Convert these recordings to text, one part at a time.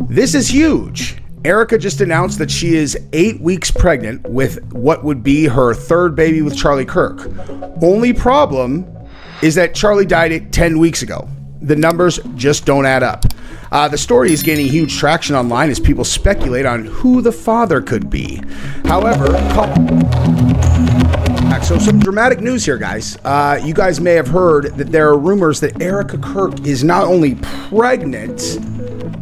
This is huge. Erika just announced that she is 8 weeks pregnant with what would be her third baby with Charlie Kirk. Only problem is that Charlie died 10 weeks ago. The numbers just don't add up. The story is gaining huge traction online as people speculate on who the father could be. However, so some dramatic news here, guys. You guys may have heard that there are rumors that Erika Kirk is not only pregnant,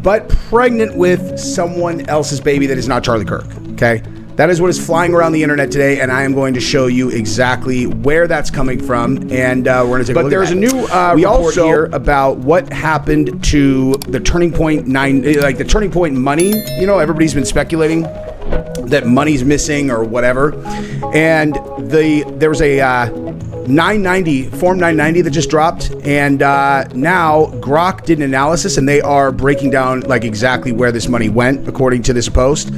but pregnant with someone else's baby that is not Charlie Kirk. Okay? That is what is flying around the internet today, and I am going to show you exactly where that's coming from, and we're going to take a look at that. But there's a new report here about what happened to the Turning Point the Turning Point money. You know, everybody's been speculating that money's missing or whatever, and there was a Form 990 that just dropped, and now Grok did an analysis, and they are breaking down like exactly where this money went according to this post,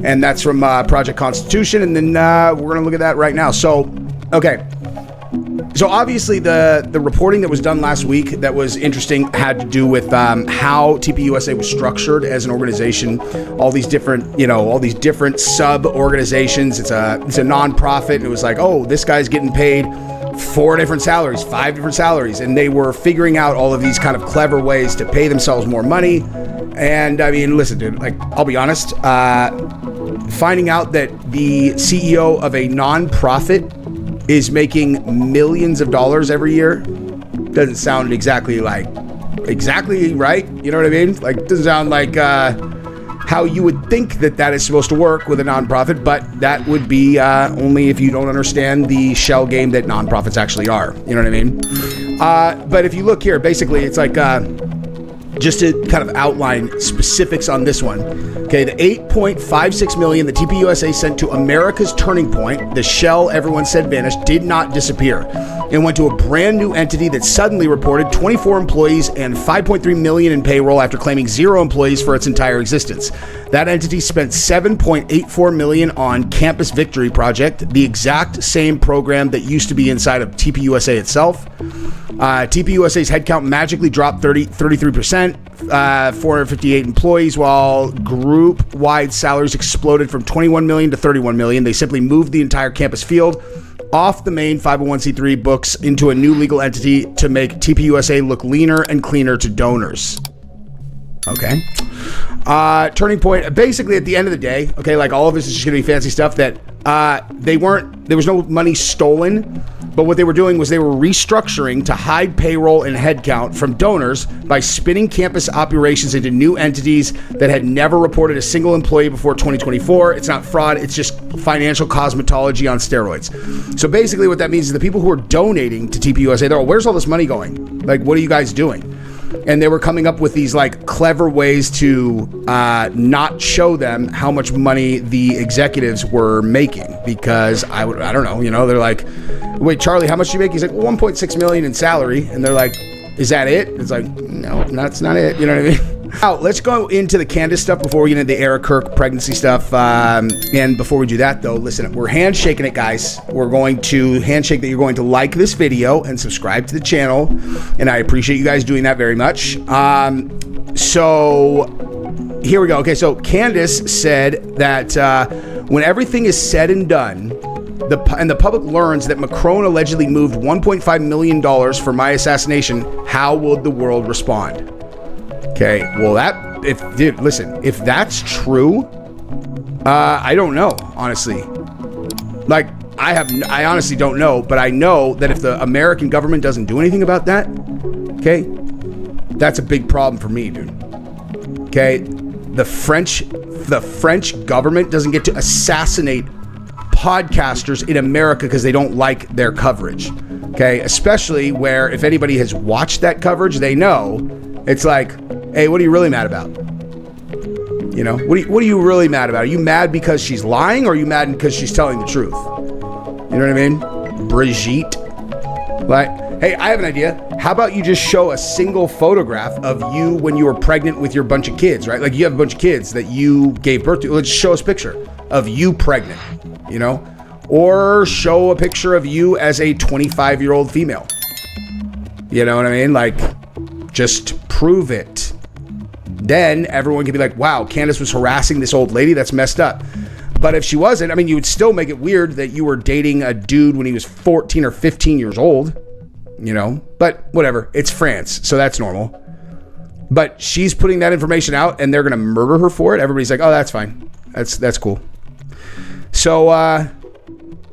and that's from Project Constitution, and then we're gonna look at that right now. So, okay. So obviously the reporting that was done last week that was interesting had to do with how TPUSA was structured as an organization. All these different sub organizations. It's a nonprofit, and it was like, oh, this guy's getting paid 4 different salaries, 5 different salaries, and they were figuring out all of these kind of clever ways to pay themselves more money. And I mean, listen, dude, like, I'll be honest, finding out that the CEO of a nonprofit is making millions of dollars every year doesn't sound exactly right. You know what I mean? Like, it doesn't sound like how you would think that is supposed to work with a nonprofit, but that would be only if you don't understand the shell game that nonprofits actually are. You know what I mean? But if you look here, basically, it's like just to kind of outline specifics on this one. Okay, the $8.56 million that TPUSA sent to America's Turning Point, the shell everyone said vanished, did not disappear. It went to a brand new entity that suddenly reported 24 employees and $5.3 million in payroll after claiming 0 employees for its entire existence. That entity spent $7.84 million on Campus Victory Project, the exact same program that used to be inside of TPUSA itself. TPUSA's headcount magically dropped 33%, 458 employees, while group-wide salaries exploded from $21 million to $31 million. They simply moved the entire campus field off the main 501c3 books into a new legal entity to make TPUSA look leaner and cleaner to donors. Okay. Turning Point, basically at the end of the day, okay, like all of this is just gonna be fancy stuff that there was no money stolen, but what they were doing was they were restructuring to hide payroll and headcount from donors by spinning campus operations into new entities that had never reported a single employee before 2024. It's not fraud, it's just financial cosmetology on steroids. So basically what that means is the people who are donating to TPUSA, they're all, where's all this money going? Like, what are you guys doing? And they were coming up with these like clever ways to not show them how much money the executives were making, because I don't know, you know, they're like, wait, Charlie, how much do you make? He's like, well, $1.6 million in salary. And they're like, is that it? It's like, no, that's not it. You know what I mean? Now, let's go into the Candace stuff before we get into the Erika Kirk pregnancy stuff. And before we do that, though, listen, we're handshaking it, guys. We're going to handshake that you're going to like this video and subscribe to the channel. And I appreciate you guys doing that very much. So here we go. Okay, so Candace said that when everything is said and done, the public learns that Macron allegedly moved $1.5 million for my assassination, how will the world respond? Okay, well if that's true, I don't know, honestly. Like, I honestly don't know, but I know that if the American government doesn't do anything about that, okay, that's a big problem for me, dude. Okay, the French government doesn't get to assassinate podcasters in America because they don't like their coverage. Okay, especially where if anybody has watched that coverage, they know it's like, hey, what are you really mad about? You know, what are you really mad about? Are you mad because she's lying, or are you mad because she's telling the truth? You know what I mean? Brigitte. Like, hey, I have an idea. How about you just show a single photograph of you when you were pregnant with your bunch of kids, right? Like, you have a bunch of kids that you gave birth to. Let's show us a picture of you pregnant, you know? Or show a picture of you as a 25-year-old female. You know what I mean? Like, just prove it. then everyone can be like, wow, Candace was harassing this old lady. That's messed up. But if she wasn't, I mean, you would still make it weird that you were dating a dude when he was 14 or 15 years old, you know, but whatever. It's France, so that's normal. But she's putting that information out and they're going to murder her for it. Everybody's like, oh, that's fine. That's cool. So,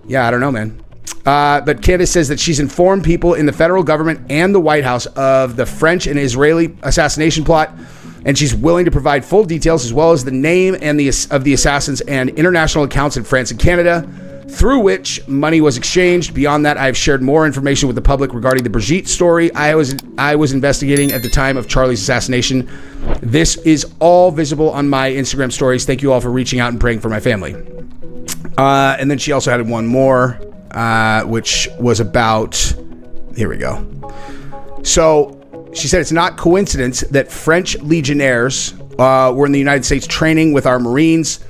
yeah, I don't know, man. But Candace says that she's informed people in the federal government and the White House of the French and Israeli assassination plot. And she's willing to provide full details as well as the name and of the assassins and international accounts in France and Canada through which money was exchanged. Beyond that, I've shared more information with the public regarding the Brigitte story I was investigating at the time of Charlie's assassination. This is all visible on my Instagram stories. Thank you all for reaching out and praying for my family. And then she also had one more, which was about, here we go. So she said it's not coincidence that French legionnaires were in the United States training with our Marines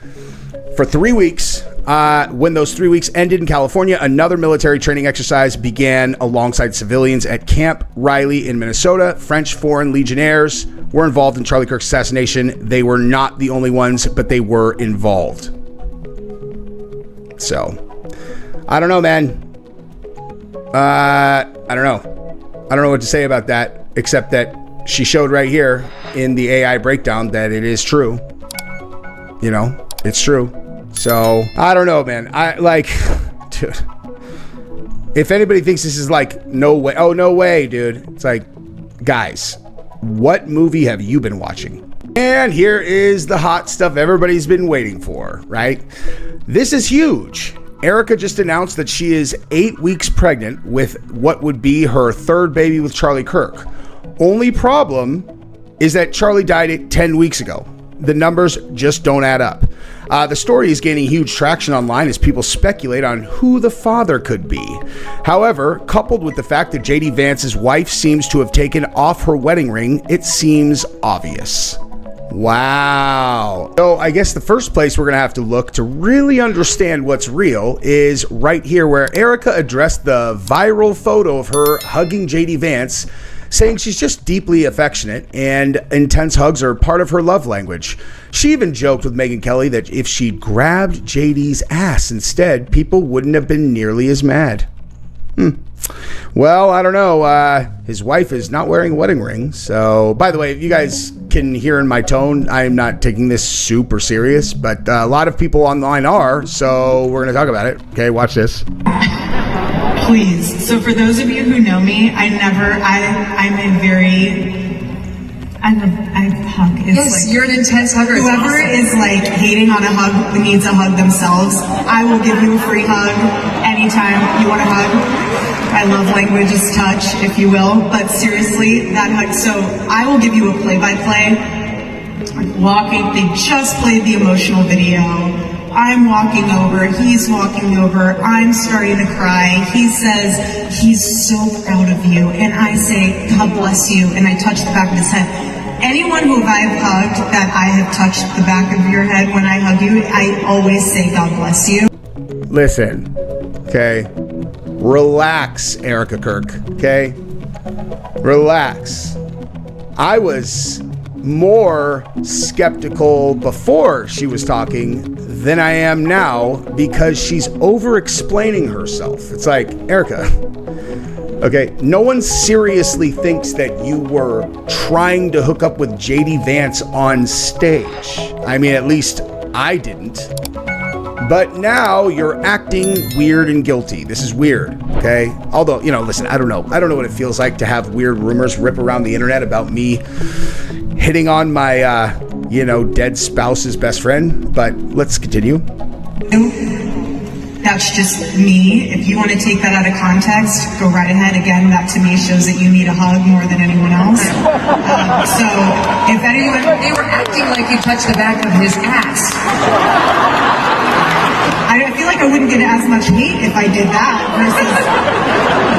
for 3 weeks. When those 3 weeks ended in California, another military training exercise began alongside civilians at Camp Riley in Minnesota. French foreign legionnaires were involved in Charlie Kirk's assassination. They were not the only ones, but they were involved. So, I don't know, man. I don't know. I don't know what to say about that. Except that she showed right here in the AI breakdown that it is true. You know, it's true. So, I don't know, man. Dude. If anybody thinks this is like, no way. Oh, no way, dude. It's like, guys, what movie have you been watching? And here is the hot stuff everybody's been waiting for, right? This is huge. Erika just announced that she is 8 weeks pregnant with what would be her third baby with Charlie Kirk. Only problem is that Charlie died 10 weeks ago. The numbers just don't add up. The story is gaining huge traction online as people speculate on who the father could be. However, coupled with the fact that JD Vance's wife seems to have taken off her wedding ring, it seems obvious. Wow. So I guess the first place we're going to have to look to really understand what's real is right here where Erika addressed the viral photo of her hugging JD Vance, saying she's just deeply affectionate and intense hugs are part of her love language. She even joked with Megyn Kelly that if she'd grabbed JD's ass instead, people wouldn't have been nearly as mad. Well, I don't know. His wife is not wearing a wedding ring. So, by the way, if you guys can hear in my tone, I'm not taking this super serious, but a lot of people online are, so we're going to talk about it. Okay, watch this. Please. So for those of you who know me, I hug. Yes, you're an intense hugger. Whoever is like hating on a hug needs a hug themselves. I will give you a free hug anytime you want a hug. I love language is touch, if you will. But seriously, that hug. So I will give you a play-by-play. Walking. They just played the emotional video. I'm walking over, he's walking over, I'm starting to cry. He says, he's so proud of you. And I say, God bless you. And I touch the back of his head. Anyone who I've hugged that I have touched the back of your head when I hug you, I always say, God bless you. Listen, okay? Relax, Erika Kirk, okay? Relax. I was more skeptical before she was talking than I am now because she's over-explaining herself. It's like, Erika, okay, no one seriously thinks that you were trying to hook up with JD Vance on stage. I mean, at least I didn't. But now you're acting weird and guilty. This is weird, okay? Although, you know, listen, I don't know what it feels like to have weird rumors rip around the internet about me hitting on my, dead spouse's best friend. But let's continue. That's just me. If you want to take that out of context, go right ahead. Again, that to me shows that you need a hug more than anyone else. So if anyone... They were acting like you touched the back of his ass. I feel like I wouldn't get as much hate if I did that versus...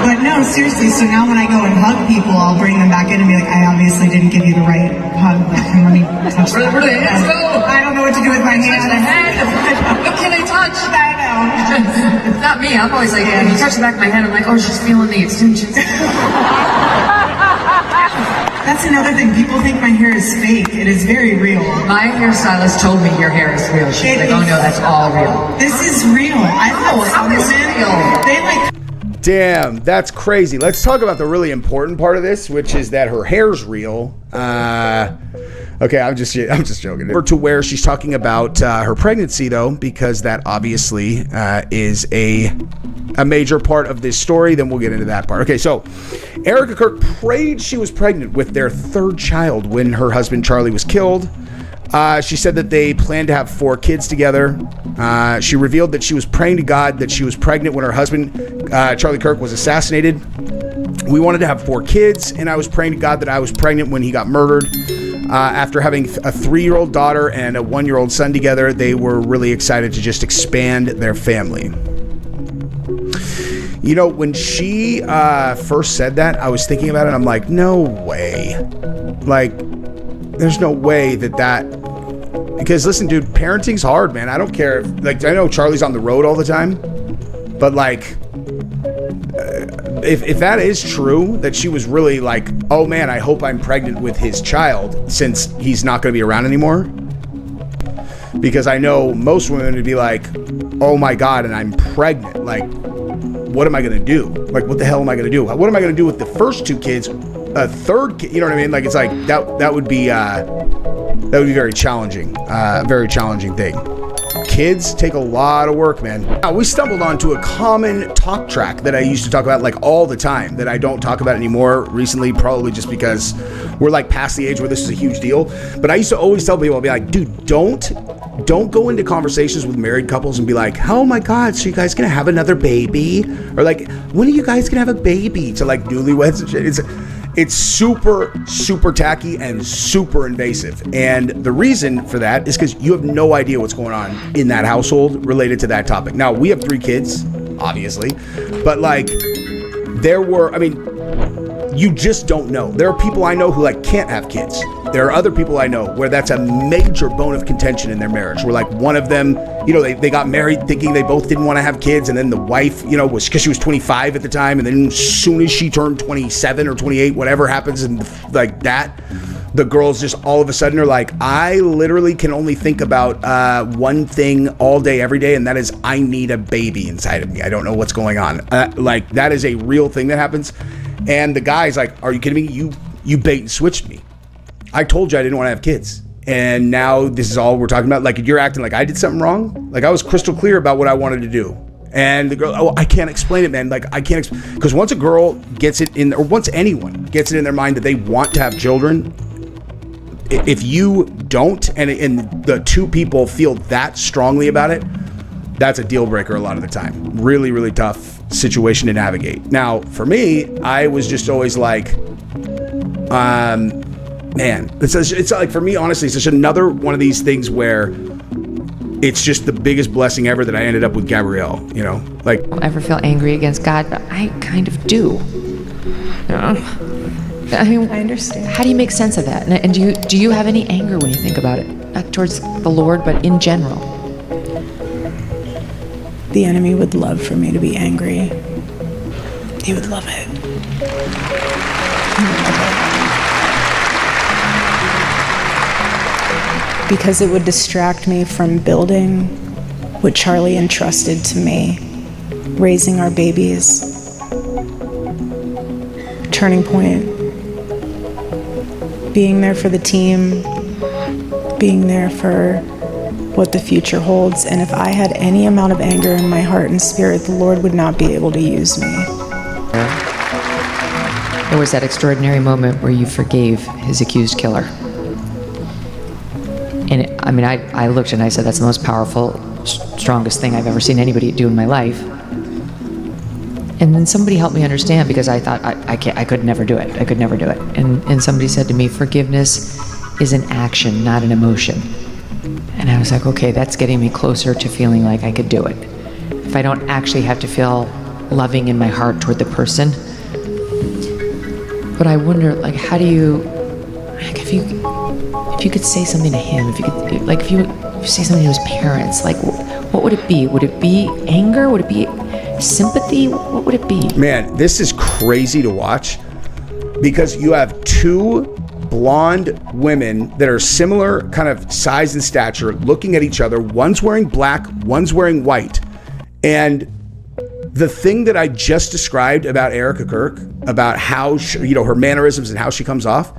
But no, seriously, so now when I go and hug people, I'll bring them back in and be like, I obviously didn't give you the right hug, but let me touch Where do the hands go? I don't know what to do with my hands. Touch the head. What can I touch? I know. It's not me. I'm always like, when you touch the back of my head, I'm like, oh, she's feeling the extensions. That's another thing. People think my hair is fake. It is very real. My hairstylist told me your hair is real. She's like, oh no, that's all real. This is real. I've had some women, they like... Damn, that's crazy. Let's talk about the really important part of this, which is that her hair's real. Okay, I'm just joking. To where she's talking about her pregnancy, though, because that obviously is a major part of this story. Then we'll get into that part. Okay, so Erika Kirk prayed she was pregnant with their third child when her husband Charlie was killed. She said that they planned to have 4 kids together. She revealed that she was praying to God that she was pregnant when her husband, Charlie Kirk, was assassinated. We wanted to have 4 kids, and I was praying to God that I was pregnant when he got murdered. After having a 3-year-old daughter and a 1-year-old son together, they were really excited to just expand their family. You know, when she first said that, I was thinking about it, and I'm like, no way. Like, there's no way that because listen, dude, parenting's hard, man. I don't care if, like, I know Charlie's on the road all the time, but like, if that is true, that she was really like, oh man, I hope I'm pregnant with his child since he's not going to be around anymore. Because I know most women would be like, oh my God, and I'm pregnant. Like, what am I going to do? Like, what the hell am I going to do? What am I going to do with the first 2 kids? A third kid, you know what I mean? Like, it's like that would be very challenging, very challenging thing. Kids take a lot of work, man. Now, we stumbled onto a common talk track that I used to talk about like all the time that I don't talk about anymore recently, probably just because we're like past the age where this is a huge deal. But I used to always tell people, I'd be like, dude, don't go into conversations with married couples and be like, oh my God, so you guys gonna have another baby? Or like, when are you guys gonna have a baby? To like newlyweds and shit. It's super, super tacky and super invasive. And the reason for that is because you have no idea what's going on in that household related to that topic. Now, we have 3 kids, obviously, but like you just don't know. There are people I know who like can't have kids. There are other people I know where that's a major bone of contention in their marriage. Where like one of them, you know, they got married thinking they both didn't want to have kids, and then the wife, you know, was because she was 25 at the time, and then as soon as she turned 27 or 28, whatever happens, and like that, the girls just all of a sudden are like, I literally can only think about one thing all day, every day, and that is I need a baby inside of me. I don't know what's going on. Like that is a real thing that happens. And the guy's like, are you kidding me? You bait and switched me. I told you I didn't want to have kids. And now this is all we're talking about. Like, you're acting like I did something wrong. Like, I was crystal clear about what I wanted to do. And the girl, oh, I can't explain it, man. Like, I can't explain. Because once a girl gets it in, or once anyone gets it in their mind that they want to have children, if you don't, and the 2 people feel that strongly about it, that's a deal breaker a lot of the time. Really, really tough situation to navigate. Now, for me, I was just always like, man, it's like, for me, honestly, it's just another one of these things where it's just the biggest blessing ever that I ended up with Gabrielle, you know? Like, I don't ever feel angry against God, but I kind of do. You know? I mean, I understand. How do you make sense of that? And do you have any anger when you think about it? Not towards the Lord, but in general? The enemy would love for me to be angry. He would love it. Because it would distract me from building what Charlie entrusted to me, raising our babies, turning point, being there for the team, being there for what the future holds. And if I had any amount of anger in my heart and spirit, the Lord would not be able to use me. There was that extraordinary moment where you forgave his accused killer. And I looked and I said, that's the most powerful, strongest thing I've ever seen anybody do in my life. And then somebody helped me understand, because I thought I could never do it. I could never do it. And somebody said to me, forgiveness is an action, not an emotion. And I was like, okay, that's getting me closer to feeling like I could do it. If I don't actually have to feel loving in my heart toward the person. But I wonder, like, how do you, like, if you could say something to him, if you say something to his parents, like, what would it be? Would it be anger? Would it be sympathy? What would it be? Man, this is crazy to watch, because you have two blonde women that are similar kind of size and stature looking at each other. One's wearing black, one's wearing white. And the thing that I just described about Erika Kirk, about how she, her mannerisms and how she comes off,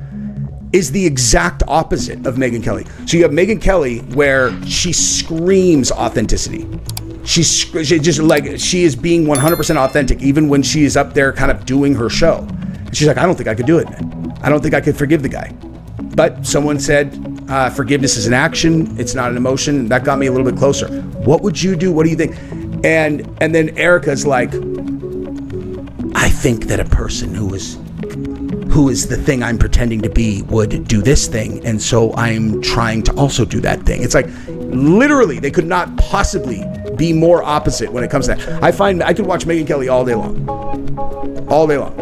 is the exact opposite of Megyn Kelly. So you have Megyn Kelly where she screams authenticity. She's just like, she is being 100% authentic, even when she is up there kind of doing her show. And she's like, I don't think I could do it, man. I don't think I could forgive the guy. But someone said, forgiveness is an action. It's not an emotion. And that got me a little bit closer. What would you do? What do you think? And then Erika's like, I think that a person who is the thing I'm pretending to be would do this thing, and so I'm trying to also do that thing. It's like, literally, they could not possibly be more opposite when it comes to that. I find I could watch Megyn Kelly all day long. All day long.